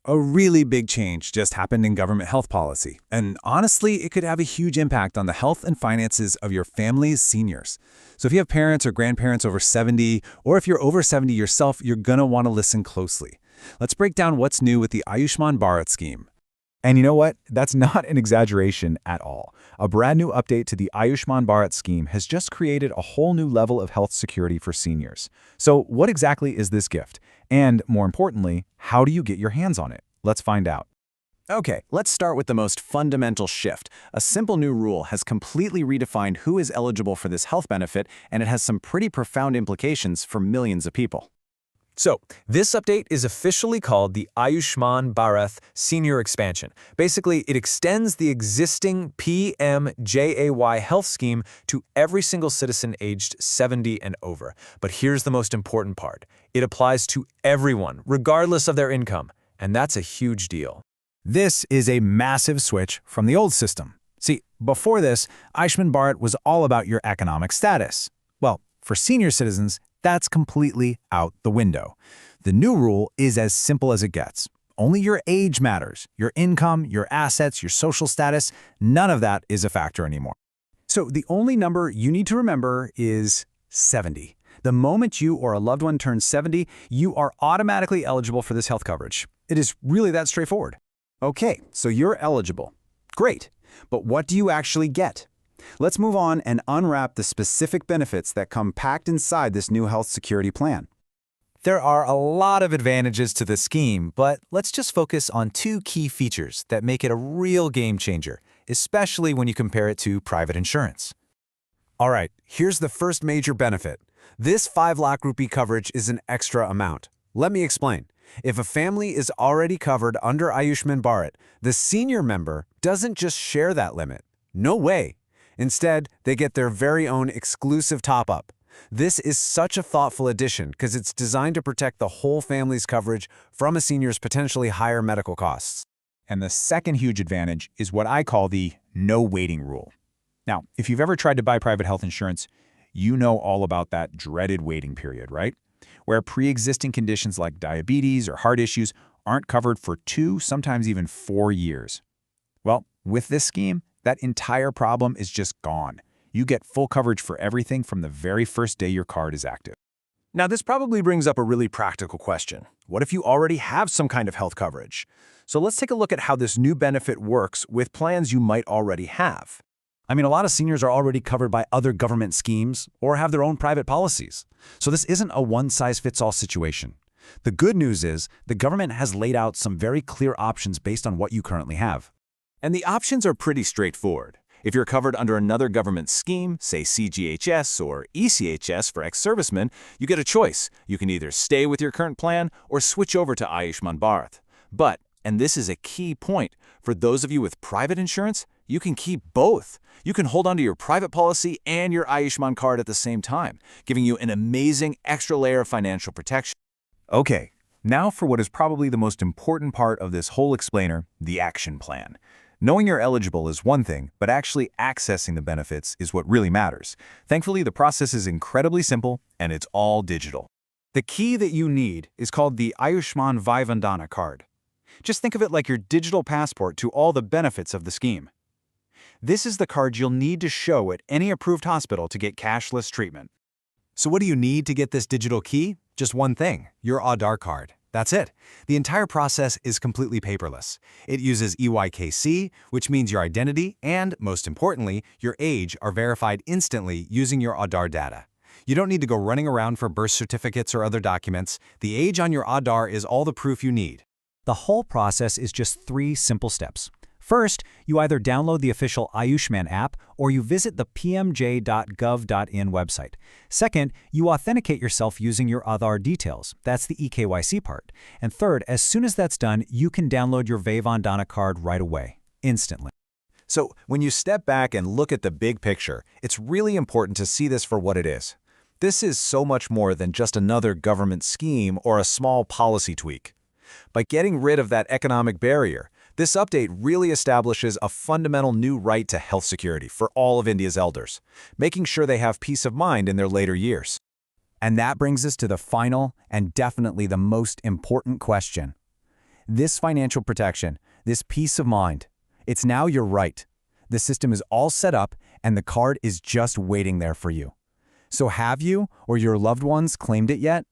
A really big change just happened in government health policy, and honestly, it could have a huge impact on the health and finances of your family's seniors. So if you have parents or grandparents over 70, or if you're over 70 yourself, you're gonna want to listen closely. Let's break down what's new with the Ayushman Bharat scheme. And you know what? That's not an exaggeration at all. A brand new update to the Ayushman Bharat scheme has just created a whole new level of health security for seniors. So what exactly is this gift? And more importantly, how do you get your hands on it? Let's find out. Okay, let's start with the most fundamental shift. A simple new rule has completely redefined who is eligible for this health benefit, and it has some pretty profound implications for millions of people. So, this update is officially called the Ayushman Bharat Senior Expansion. Basically, it extends the existing PMJAY health scheme to every single citizen aged 70 and over. But here's the most important part. It applies to everyone, regardless of their income, and that's a huge deal. This is a massive switch from the old system. See, before this, Ayushman Bharat was all about your economic status. Well, for senior citizens, that's completely out the window. The new rule is as simple as it gets. Only your age matters. Your income, your assets, your social status, none of that is a factor anymore. So the only number you need to remember is 70. The moment you or a loved one turns 70, you are automatically eligible for this health coverage. It is really that straightforward. Okay, so you're eligible. Great. But what do you actually get? Let's move on and unwrap the specific benefits that come packed inside this new health security plan. There are a lot of advantages to the scheme, but let's just focus on two key features that make it a real game changer, especially when you compare it to private insurance. All right, here's the first major benefit. This 5 lakh rupee coverage is an extra amount. Let me explain. If a family is already covered under Ayushman Bharat, the senior member doesn't just share that limit. No way. Instead, they get their very own exclusive top-up. This is such a thoughtful addition because it's designed to protect the whole family's coverage from a senior's potentially higher medical costs. And the second huge advantage is what I call the no waiting rule. Now, if you've ever tried to buy private health insurance, you know all about that dreaded waiting period, right? Where pre-existing conditions like diabetes or heart issues aren't covered for 2, sometimes even 4 years. Well, with this scheme, that entire problem is just gone. You get full coverage for everything from the very first day your card is active. Now, this probably brings up a really practical question. What if you already have some kind of health coverage? So let's take a look at how this new benefit works with plans you might already have. I mean, a lot of seniors are already covered by other government schemes or have their own private policies. So this isn't a one-size-fits-all situation. The good news is the government has laid out some very clear options based on what you currently have. And the options are pretty straightforward. If you're covered under another government scheme, say CGHS or ECHS for ex-servicemen, you get a choice. You can either stay with your current plan or switch over to Ayushman Bharat. But, and this is a key point, for those of you with private insurance, you can keep both. You can hold onto your private policy and your Ayushman card at the same time, giving you an amazing extra layer of financial protection. Okay, now for what is probably the most important part of this whole explainer, the action plan. Knowing you're eligible is one thing, but actually accessing the benefits is what really matters. Thankfully, the process is incredibly simple, and it's all digital. The key that you need is called the Ayushman Vayoshri Card. Just think of it like your digital passport to all the benefits of the scheme. This is the card you'll need to show at any approved hospital to get cashless treatment. So what do you need to get this digital key? Just one thing, your Aadhaar card. That's it. The entire process is completely paperless. It uses EYKC, which means your identity and, most importantly, your age are verified instantly using your Aadhaar data. You don't need to go running around for birth certificates or other documents. The age on your Aadhaar is all the proof you need. The whole process is just 3 simple steps. First, you either download the official Ayushman app or you visit the pmjay.gov.in website. Second, you authenticate yourself using your Aadhaar details. That's the eKYC part. And third, as soon as that's done, you can download your Vayoshri card right away, instantly. So when you step back and look at the big picture, it's really important to see this for what it is. This is so much more than just another government scheme or a small policy tweak. By getting rid of that economic barrier, this update really establishes a fundamental new right to health security for all of India's elders, making sure they have peace of mind in their later years. And that brings us to the final and definitely the most important question. This financial protection, this peace of mind, it's now your right. The system is all set up and the card is just waiting there for you. So have you or your loved ones claimed it yet?